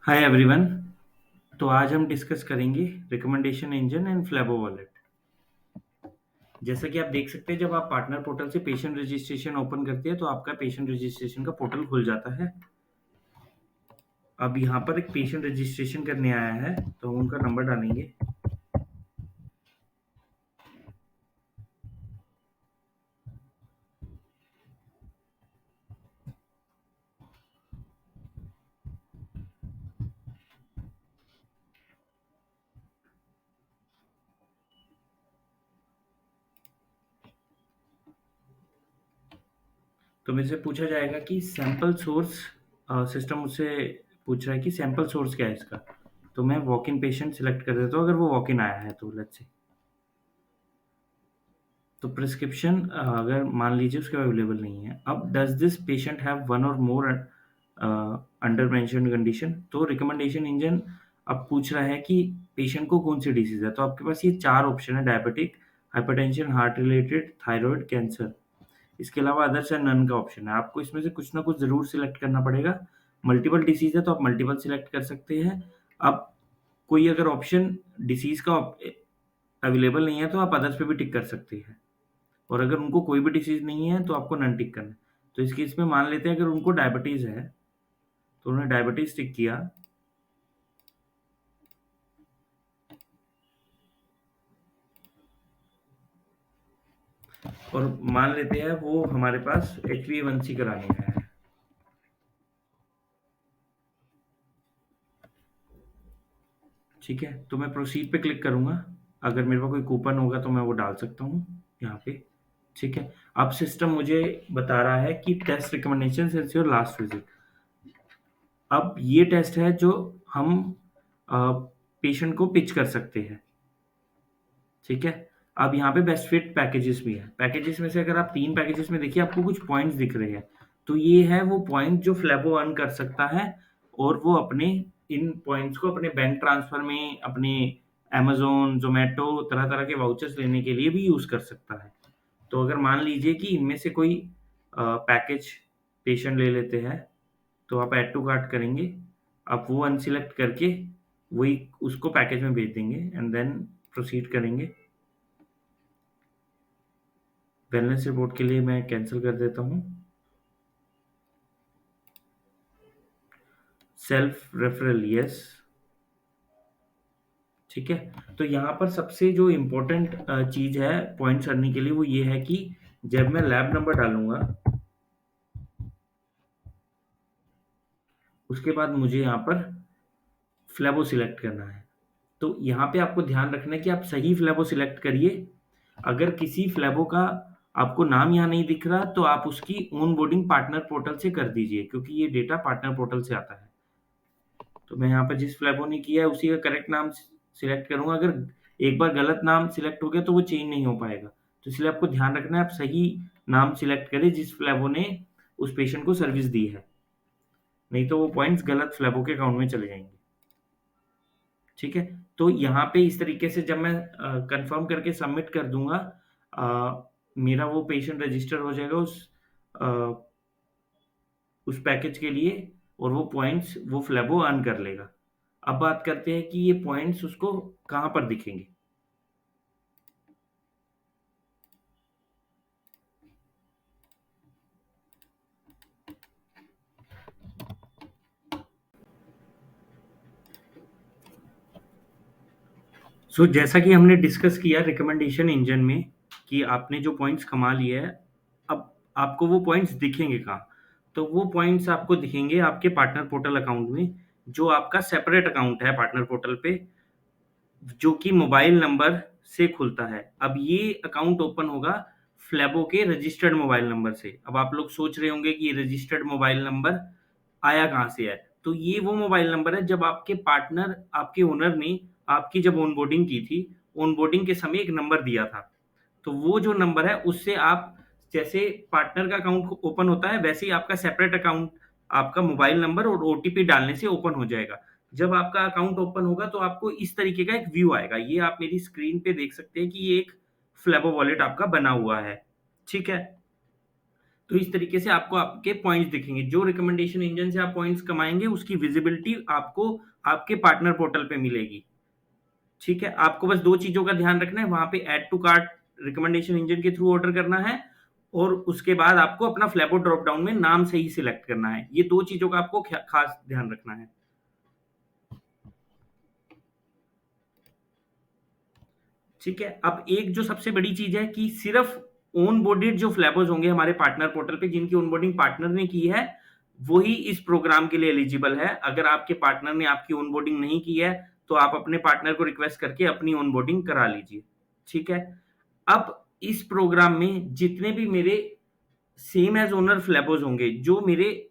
Hi everyone. तो आज हम डिस्कस करेंगे recommendation engine and flavo wallet. जैसा कि आप देख सकते हैं, जब आप पार्टनर पोर्टल से पेशेंट रजिस्ट्रेशन ओपन करते हैं तो आपका पेशेंट रजिस्ट्रेशन का पोर्टल खुल जाता है। अब यहाँ पर एक पेशेंट रजिस्ट्रेशन करने आया है तो हम उनका नंबर डालेंगे। तो मेरे से पूछा जाएगा कि सैंपल सोर्स, सिस्टम मुझसे पूछ रहा है कि सैंपल सोर्स क्या है इसका। तो मैं वॉक इन पेशेंट सिलेक्ट कर देता हूँ अगर वो वॉक इन आया है तो लेट्स से। तो प्रिस्क्रिप्शन अगर मान लीजिए उसके अवेलेबल नहीं है। अब does this patient have one और मोर अंडर मेंशन्ड कंडीशन। तो रिकमेंडेशन इंजन अब पूछ रहा है कि पेशेंट को कौन सी डिसीज है। तो आपके पास ये चार ऑप्शन है: diabetic, hypertension, heart related, thyroid, cancer. इसके अलावा अदर्स एंड नन का ऑप्शन है। आपको इसमें से कुछ ना कुछ जरूर सिलेक्ट करना पड़ेगा। मल्टीपल डिसीज है तो आप मल्टीपल सिलेक्ट कर सकते हैं। अब कोई अगर ऑप्शन डिसीज का अवेलेबल नहीं है तो आप अदर्स पे भी टिक कर सकते हैं। और अगर उनको कोई भी डिसीज नहीं है तो आपको नन टिक करना है। तो इस केस में मान लेते हैं अगर उनको डायबिटीज है तो उन्होंने डायबिटीज टिक किया। और मान लेते हैं वो हमारे पास HbA1c कराने आया है। ठीक है, तो मैं प्रोसीड पे क्लिक करूंगा। अगर मेरे पास कोई कूपन होगा तो मैं वो डाल सकता हूँ यहाँ पे। ठीक है, अब सिस्टम मुझे बता रहा है कि test recommendation since your last visit. अब ये टेस्ट है जो हम पेशेंट को पिच कर सकते हैं। ठीक है, अब यहाँ पे बेस्ट फिट पैकेजेस भी है। पैकेजेस में से अगर आप तीन पैकेजेस में देखिए आपको कुछ पॉइंट्स दिख रहे हैं। तो ये है वो पॉइंट जो फ्लैबो अर्न कर सकता है और वो अपने इन पॉइंट्स को अपने बैंक ट्रांसफर में, अपने अमेजोन, जोमेटो, तरह तरह के वाउचर्स लेने के लिए भी यूज कर सकता है। तो अगर मान लीजिए कि इनमें से कोई पैकेज पेशेंट ले लेते हैं तो आप ऐड टू कार्ट करेंगे। आप वो अनसिलेक्ट करके वही उसको पैकेज में भेज देंगे एंड देन प्रोसीड करेंगे। वेलनेस रिपोर्ट के लिए मैं कैंसिल कर देता हूँ। Self referral yes. ठीक है, तो यहाँ पर सबसे जो इम्पोर्टेंट चीज है पॉइंट्स करने के लिए वो ये है कि जब मैं लैब नंबर डालूंगा उसके बाद मुझे यहाँ पर फ्लैबो सिलेक्ट करना है। तो यहाँ पे आपको ध्यान रखना है कि आप सही फ्लैबो सिलेक्ट करिए। अगर किसी फ्लैबो का आपको नाम यहाँ नहीं दिख रहा तो आप उसकी ओन बोर्डिंग पार्टनर पोर्टल से कर दीजिए, क्योंकि ये डेटा पार्टनर पोर्टल से आता है। तो मैं यहाँ पर जिस फ्लैबो ने किया है उसी का करेक्ट नाम सिलेक्ट करूंगा। अगर एक बार गलत नाम सिलेक्ट हो गया तो वो चेंज नहीं हो पाएगा। तो इसलिए आपको ध्यान रखना है आप सही नाम सिलेक्ट करें जिस फ्लैबो ने उस पेशेंट को सर्विस दी है, नहीं तो वो पॉइंट्स गलत फ्लैबो के अकाउंट में चले जाएंगे। ठीक है, तो यहाँ पे इस तरीके से जब मैं कंफर्म करके सबमिट कर दूंगा, मेरा वो पेशेंट रजिस्टर हो जाएगा अ, उस पैकेज के लिए और वो पॉइंट्स वो फ्लैबो अर्न कर लेगा। अब बात करते हैं कि ये पॉइंट्स उसको कहाँ पर दिखेंगे। जैसा कि हमने डिस्कस किया रिकमेंडेशन इंजन में कि आपने जो पॉइंट्स कमा लिए है, अब आपको वो पॉइंट्स दिखेंगे कहाँ। तो वो पॉइंट्स आपको दिखेंगे आपके पार्टनर पोर्टल अकाउंट में, जो आपका सेपरेट अकाउंट है पार्टनर पोर्टल पे, जो कि मोबाइल नंबर से खुलता है। अब ये अकाउंट ओपन होगा फ्लैबो के रजिस्टर्ड मोबाइल नंबर से। अब आप लोग सोच रहे होंगे कि ये रजिस्टर्ड मोबाइल नंबर आया कहाँ से है। तो ये वो मोबाइल नंबर है जब आपके पार्टनर, आपके ओनर ने आपकी जब ऑनबोर्डिंग की थी, ऑनबोर्डिंग के समय एक नंबर दिया था। तो वो जो नंबर है उससे आप, जैसे पार्टनर का अकाउंट ओपन होता है वैसे ही आपका सेपरेट अकाउंट आपका मोबाइल नंबर और ओटीपी डालने से ओपन हो जाएगा। जब आपका अकाउंट ओपन होगा तो आपको इस तरीके का एक व्यू आएगा। ये आप मेरी स्क्रीन पे देख सकते हैं कि ये एक फ्लेबो वॉलेट आपका बना हुआ है। ठीक है, तो इस तरीके से आपको आपके पॉइंट्स दिखेंगे। जो रिकमेंडेशन इंजन से आप पॉइंट्स कमाएंगे उसकी विजिबिलिटी आपको आपके पार्टनर पोर्टल पे मिलेगी। ठीक है, आपको बस दो चीजों का ध्यान रखना है, वहां पे add to cart recommendation engine के थ्रू ऑर्डर करना है, और उसके बाद आपको अपना फ्लैपो ड्रॉप डाउन में नाम सही सिलेक्ट करना है। ये दो चीजों का आपको खास ध्यान रखना है। ठीक है, अब एक जो सबसे बड़ी चीज है कि सिर्फ ओन बोर्डेड जो फ्लैपोज होंगे हमारे पार्टनर पोर्टल पे, जिनकी ओनबोर्डिंग पार्टनर ने की है, वही इस प्रोग्राम के लिए एलिजिबल है। अगर आपके पार्टनर ने आपकी ओनबोर्डिंग नहीं की है तो आप अपने पार्टनर को रिक्वेस्ट करके अपनी ओनबोर्डिंग करा लीजिए। ठीक है, अब इस प्रोग्राम में जितने भी मेरे सेम एज ओनर फ्लैपोज होंगे, जो मेरे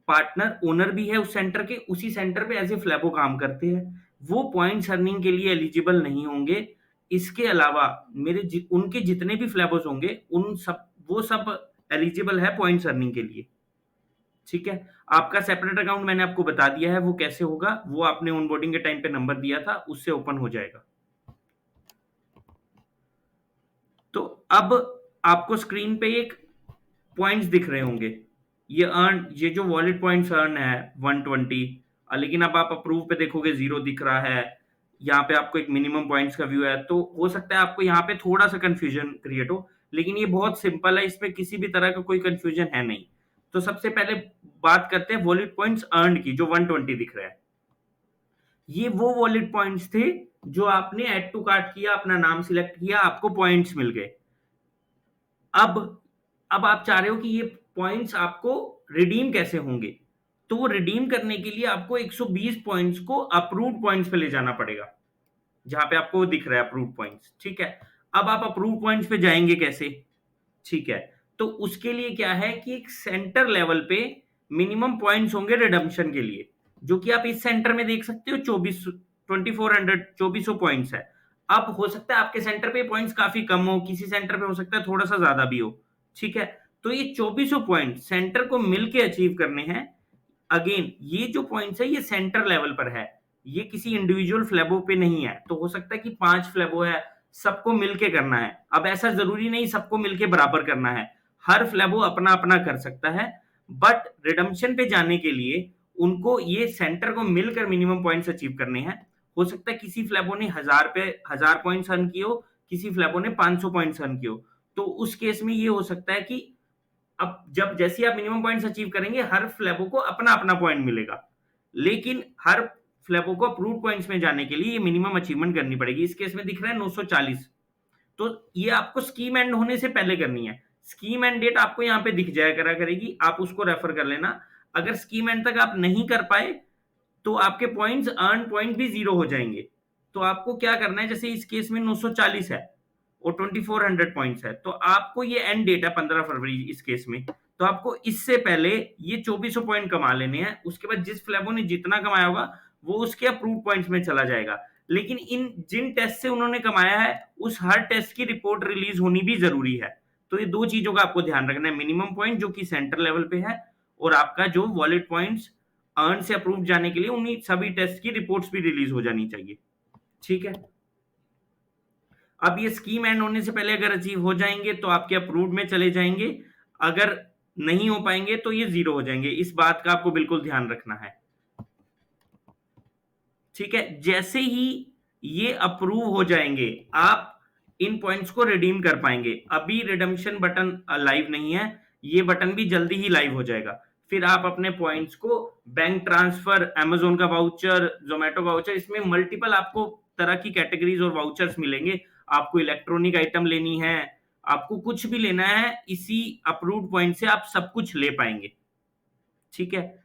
पार्टनर ओनर भी है उस सेंटर के, उसी सेंटर पे एज ए फ्लैपो काम करते हैं, वो पॉइंट्स अर्निंग के लिए एलिजिबल नहीं होंगे। इसके अलावा उनके जितने भी फ्लैपोज होंगे वो सब एलिजिबल है पॉइंट्स अर्निंग के लिए। ठीक है, आपका सेपरेट अकाउंट मैंने आपको बता दिया है वो कैसे होगा, वो आपने ऑनबोर्डिंग के टाइम पे नंबर दिया था उससे ओपन हो जाएगा। तो अब आपको स्क्रीन पे एक पॉइंट्स दिख रहे होंगे, ये जो वॉलेट पॉइंट्स अर्न है 120, लेकिन अब आप अप्रूव पे देखोगे जीरो दिख रहा है। यहाँ पे आपको एक मिनिमम पॉइंट्स का व्यू है, तो हो सकता है आपको यहाँ पे थोड़ा सा कंफ्यूजन क्रिएट हो, लेकिन ये बहुत सिंपल है, इसमें किसी भी तरह का कोई कंफ्यूजन है नहीं। तो सबसे पहले बात करते हैं वॉलेट पॉइंट्स अर्न की, जो 120 दिख रहा है। ये वो वॉलेट पॉइंट्स थे जो आपने ऐड टू कार्ट किया, अपना नाम सिलेक्ट किया, आपको पॉइंट्स मिल गए। अब अब आप चाह रहे हो कि ये पॉइंट्स आपको रिडीम कैसे होंगे, तो वो रिडीम करने के लिए आपको 120 पॉइंट्स को अप्रूव्ड पॉइंट्स पे ले जाना पड़ेगा, जहां पे आपको दिख रहा है अप्रूव्ड पॉइंट्स। ठीक है, अब आप अप्रूव्ड पॉइंट्स पे जाएंगे कैसे? ठीक है, तो उसके लिए क्या है कि एक सेंटर लेवल पे मिनिमम पॉइंट्स होंगे रिडम्पशन के लिए, जो कि आप इस सेंटर में देख सकते हो 2400 पॉइंट्स है। अब हो सकता है आपके सेंटर पे पॉइंट्स काफी कम हो, किसी सेंटर पे हो सकता है थोड़ा सा ज्यादा भी हो। ठीक है, तो ये 2400 पॉइंट सेंटर को मिलके अचीव करने हैं। अगेन ये जो पॉइंट्स है ये सेंटर लेवल पर है, ये किसी इंडिविजुअल फ्लैबो पे नहीं है। तो हो सकता है कि 5 फ्लैबो है, सबको मिलके करना है। अब ऐसा जरूरी नहीं सबको मिलके बराबर करना है, हर फ्लैबो अपना अपना कर सकता है, बट रिडम्पशन पे जाने के लिए उनको ये सेंटर को मिलकर मिनिमम पॉइंट्स अचीव करने हैं। हो सकता है किसी फ्लैबो ने 1000 पॉइंट्स अर्न किए हो, किसी फ्लैबो ने 500 पॉइंट्स अर्न किए हो। तो उस केस में ये हो सकता है कि अब जब जैसे ही आप मिनिमम पॉइंट्स अचीव करेंगे, हर फ्लैबो को अपना अपना पॉइंट मिलेगा, लेकिन हर फ्लैबो को अप्रूव पॉइंट्स में जाने के लिए ये मिनिमम अचीवमेंट करनी पड़ेगी। इस केस में दिख रहा है 940, तो ये आपको स्कीम एंड होने से पहले करनी है। स्कीम एंड डेट आपको यहाँ पे दिख जाया करा करेगी, आप उसको रेफर कर लेना। अगर स्कीम एंड तक आप नहीं कर पाए तो आपके पॉइंट्स अर्न पॉइंट भी जीरो हो जाएंगे। तो आपको क्या करना है, जैसे इस केस में 940 है और 2400 पॉइंट्स है, तो आपको ये एंड डेट है 15 फरवरी इस केस में, तो आपको इससे पहले ये 2400 पॉइंट कमा लेने हैं। उसके बाद जिस फ्लैबो ने जितना कमाया होगा वो उसके अप्रूव पॉइंट्स में चला जाएगा, लेकिन इन जिन टेस्ट से उन्होंने कमाया है उस हर टेस्ट की रिपोर्ट रिलीज होनी भी जरूरी है। तो ये दो चीजों का आपको ध्यान रखना है, मिनिमम पॉइंट जो कि सेंटर लेवल पे है, और आपका जो वॉलेट पॉइंट्स अर्न से अप्रूव जाने के लिए उन्हीं सभी टेस्ट की रिपोर्ट्स भी रिलीज हो जानी चाहिए। ठीक है, अब ये स्कीम एंड होने से पहले अगर अचीव हो जाएंगे तो आपके अप्रूव्ड में चले जाएंगे, अगर नहीं हो पाएंगे तो ये जीरो हो जाएंगे। इस बात का आपको बिल्कुल ध्यान रखना है। ठीक है, जैसे ही ये अप्रूव हो जाएंगे आप इन पॉइंट्स को रिडीम कर पाएंगे। अभी रिडम्पशन बटन लाइव नहीं है, ये बटन भी जल्दी ही लाइव हो जाएगा। फिर आप अपने पॉइंट्स को बैंक ट्रांसफर, अमेजोन का वाउचर, जोमेटो का वाउचर, इसमें मल्टीपल आपको तरह की कैटेगरीज और वाउचर्स मिलेंगे। आपको इलेक्ट्रॉनिक आइटम लेनी है, आपको कुछ भी लेना है, इसी अप्रूव्ड पॉइंट से आप सब कुछ ले पाएंगे। ठीक है,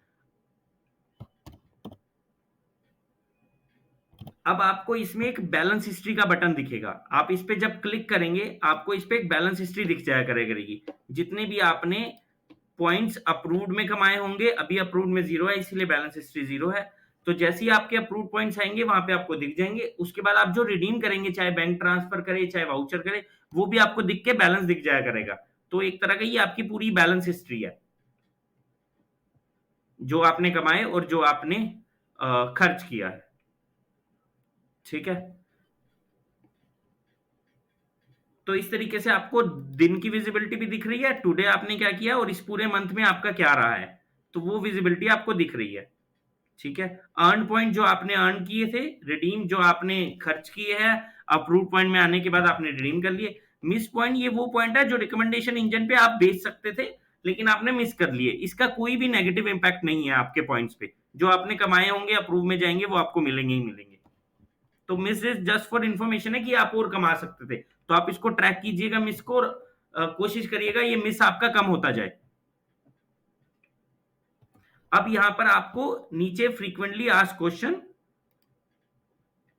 अब आपको इसमें एक बैलेंस हिस्ट्री का बटन दिखेगा, आप इस पे जब क्लिक करेंगे आपको इस पे एक बैलेंस हिस्ट्री दिख जाया करेगी, जितने भी आपने पॉइंट्स अप्रूव्ड में कमाए होंगे। अभी अप्रूव्ड में जीरो है इसलिए बैलेंस हिस्ट्री जीरो है। तो जैसे ही आपके अप्रूव्ड पॉइंट्स आएंगे वहां पे आपको दिख जाएंगे। उसके बाद आप जो रिडीम करेंगे, चाहे बैंक ट्रांसफर करे चाहे वाउचर करे, वो भी आपको दिख के बैलेंस दिख जाया करेगा। तो एक तरह का ये आपकी पूरी बैलेंस हिस्ट्री है, जो आपने कमाए और जो आपने खर्च किया है। ठीक है, तो इस तरीके से आपको दिन की विजिबिलिटी भी दिख रही है, टुडे आपने क्या किया और इस पूरे मंथ में आपका क्या रहा है, तो वो विजिबिलिटी आपको दिख रही है। ठीक है। अर्न पॉइंट जो आपने अर्न किए थे, रिडीम जो आपने खर्च किए हैं, अप्रूव पॉइंट में आने के बाद आपने रिडीम कर लिए। मिस पॉइंट ये वो पॉइंट है जो रिकमेंडेशन इंजन पे आप बेच सकते थे लेकिन आपने मिस कर लिए। इसका कोई भी नेगेटिव इंपैक्ट नहीं है आपके पॉइंट्स पे, जो आपने कमाए होंगे अप्रूव में जाएंगे वो आपको मिलेंगे ही मिलेंगे। तो miss is just for information है कि आप और कमा सकते थे, तो आप इसको ट्रैक कीजिएगा मिस को, और कोशिश करिएगा ये मिस आपका कम होता जाए। अब यहां पर आपको नीचे फ्रीक्वेंटली आस्क्ड क्वेश्चन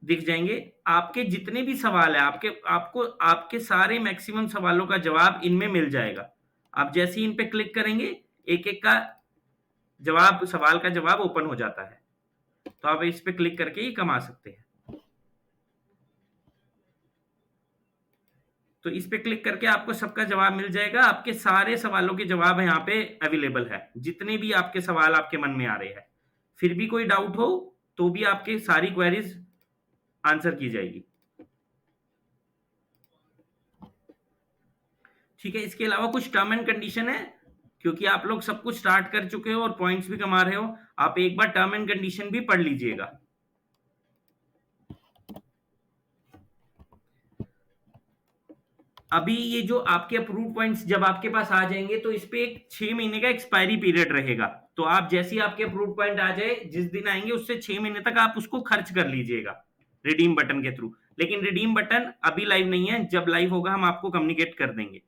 दिख जाएंगे। आपके जितने भी सवाल है आपको आपके सारे मैक्सिमम सवालों का जवाब इनमें मिल जाएगा। आप जैसे ही इन पे क्लिक करेंगे एक एक का जवाब, सवाल का जवाब ओपन हो जाता है, तो आप इस पे क्लिक करके ही कमा सकते हैं। तो इस पे क्लिक करके आपको सबका जवाब मिल जाएगा। आपके सारे सवालों के जवाब यहाँ पे अवेलेबल है, जितने भी आपके सवाल आपके मन में आ रहे हैं। फिर भी कोई डाउट हो तो भी आपके सारी क्वेरीज आंसर की जाएगी। ठीक है। इसके अलावा कुछ टर्म एंड कंडीशन है, क्योंकि आप लोग सब कुछ स्टार्ट कर चुके हो और पॉइंट्स भी कमा रहे हो, आप एक बार टर्म एंड कंडीशन भी पढ़ लीजिएगा। अभी ये जो आपके अप्रूव पॉइंट्स जब आपके पास आ जाएंगे तो इस पे एक 6 महीने का एक्सपायरी पीरियड रहेगा। तो आप जैसे ही आपके अप्रूव पॉइंट आ जाए, जिस दिन आएंगे उससे 6 महीने तक आप उसको खर्च कर लीजिएगा रिडीम बटन के थ्रू। लेकिन रिडीम बटन अभी लाइव नहीं है, जब लाइव होगा हम आपको कम्युनिकेट कर देंगे।